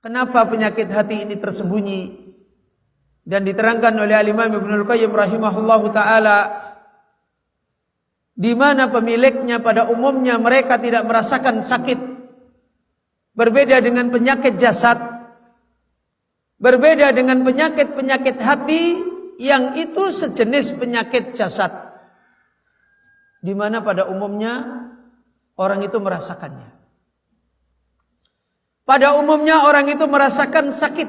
Kenapa penyakit hati ini tersembunyi? Dan diterangkan oleh Al-Imam Ibnul Qayyim rahimahullahu ta'ala, di mana pemiliknya pada umumnya mereka tidak merasakan sakit. Berbeda dengan penyakit jasad, berbeda dengan penyakit-penyakit hati yang itu sejenis penyakit jasad, di mana pada umumnya orang itu merasakannya. Pada umumnya orang itu merasakan sakit,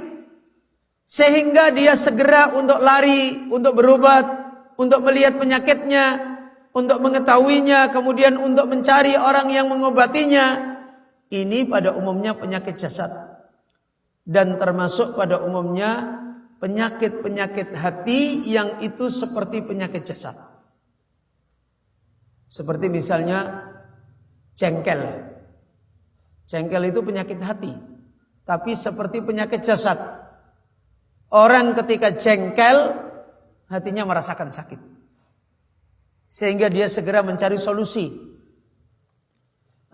sehingga dia segera untuk lari, untuk berobat, untuk melihat penyakitnya, untuk mengetahuinya, kemudian untuk mencari orang yang mengobatinya. Ini pada umumnya penyakit jasad. Dan termasuk pada umumnya penyakit-penyakit hati yang itu seperti penyakit jasad. Seperti misalnya jengkel. Jengkel itu penyakit hati, tapi seperti penyakit jasad. Orang ketika jengkel, hatinya merasakan sakit, sehingga dia segera mencari solusi.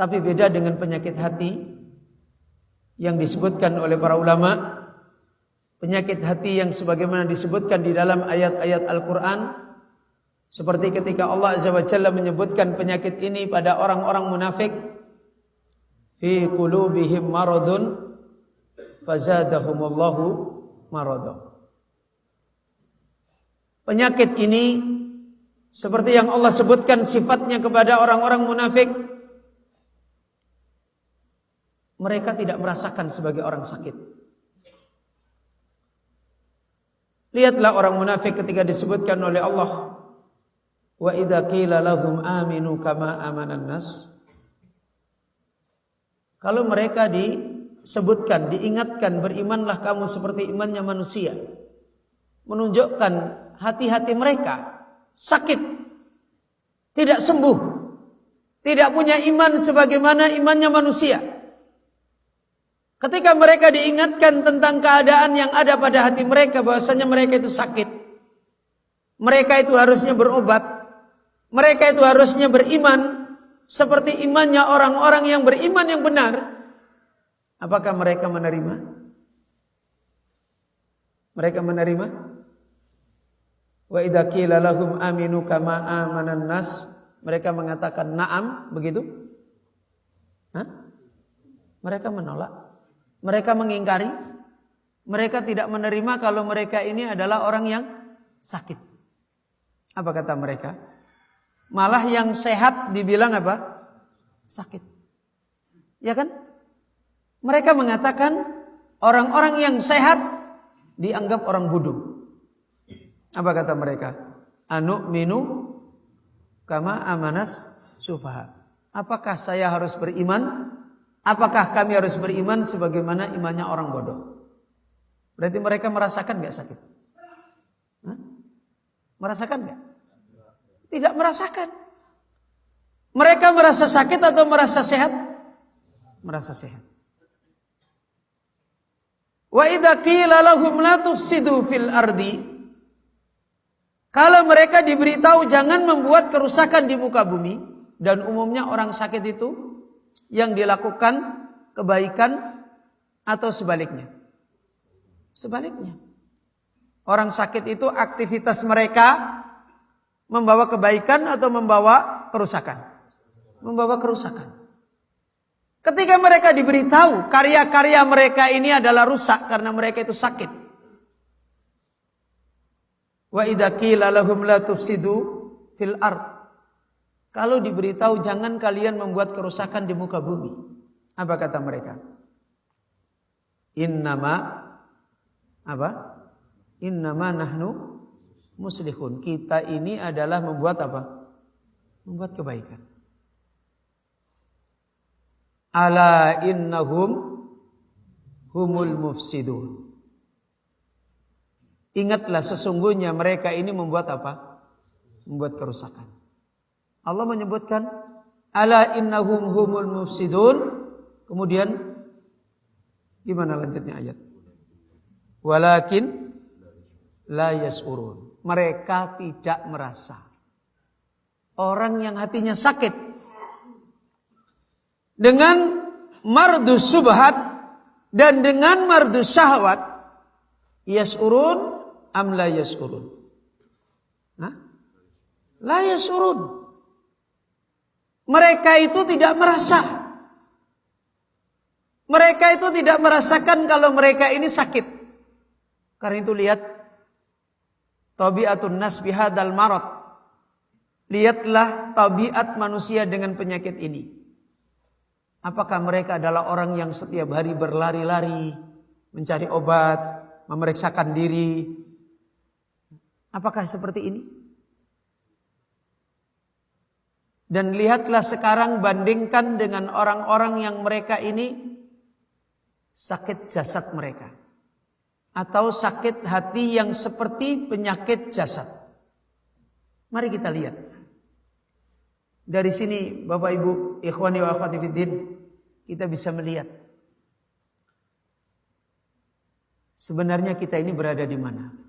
Tapi beda dengan penyakit hati yang disebutkan oleh para ulama, penyakit hati yang sebagaimana disebutkan di dalam ayat-ayat Al-Quran, seperti ketika Allah Azza wa Jalla menyebutkan penyakit ini pada orang-orang munafik, fi qulubihim maradun fazadahumullahu marada. Penyakit ini seperti yang Allah sebutkan sifatnya kepada orang-orang munafik, mereka tidak merasakan sebagai orang sakit. Lihatlah orang munafik ketika disebutkan oleh Allah, wa idza qila lahum aminu kama amanan nas. Kalau mereka disebutkan, diingatkan, berimanlah kamu seperti imannya manusia, menunjukkan hati-hati mereka sakit, tidak sembuh, tidak punya iman sebagaimana imannya manusia. Ketika mereka diingatkan tentang keadaan yang ada pada hati mereka, bahwasanya mereka itu sakit, mereka itu harusnya berobat, mereka itu harusnya beriman seperti imannya orang-orang yang beriman yang benar. Apakah mereka menerima? Mereka menerima? Wa idza qila lahum aminu kama amanan nas, mereka mengatakan na'am, begitu? Mereka menolak, mereka mengingkari, mereka tidak menerima kalau mereka ini adalah orang yang sakit. Apa kata mereka? Malah yang sehat dibilang apa? Sakit. Ya kan? Mereka mengatakan orang-orang yang sehat dianggap orang bodoh. Apa kata mereka? Anu minu kama amanas sufaha. Apakah saya harus beriman? Apakah kami harus beriman sebagaimana imannya orang bodoh? Berarti mereka merasakan gak sakit? Merasakan gak? Tidak merasakan. Mereka merasa sakit atau merasa sehat? Merasa sehat. Wa idza qila lahum la tufsidu fil ardi, kalau mereka diberitahu jangan membuat kerusakan di muka bumi, dan umumnya orang sakit itu yang dilakukan kebaikan atau sebaliknya? Sebaliknya. Orang sakit itu aktivitas mereka membawa kebaikan atau membawa kerusakan? Membawa kerusakan. Ketika mereka diberitahu karya-karya mereka ini adalah rusak karena mereka itu sakit. Wa idza qila lahum la tufsidu fil ard, kalau diberitahu jangan kalian membuat kerusakan di muka bumi, apa kata mereka? Innama apa? Innama nahnu muslihun. Kita ini adalah membuat apa? Membuat kebaikan. Ala innahum humul mufsidun. Ingatlah sesungguhnya mereka ini membuat apa? Membuat kerusakan. Allah menyebutkan ala innahum humul mufsidun. Kemudian gimana lanjutnya ayat? Walakin la yas'urun. Mereka tidak merasa. Orang yang hatinya sakit dengan mardus subhat, Dan dengan mardu syahwat, yas'urun am la yas'urun? La yas'urun. Mereka itu tidak merasa. Mereka itu tidak merasakan kalau mereka ini sakit. Karena itu lihat tabiatun nas bihadal marad. Lihatlah tabiat manusia dengan penyakit ini. Apakah mereka adalah orang yang setiap hari berlari-lari, mencari obat, memeriksakan diri? Apakah seperti ini? Dan lihatlah sekarang, bandingkan dengan orang-orang yang mereka ini sakit jasad mereka. Atau sakit hati yang seperti penyakit jasad. Mari kita lihat. Dari sini Bapak Ibu, ikhwani wa akhwati fiddin, kita bisa melihat sebenarnya kita ini berada di mana.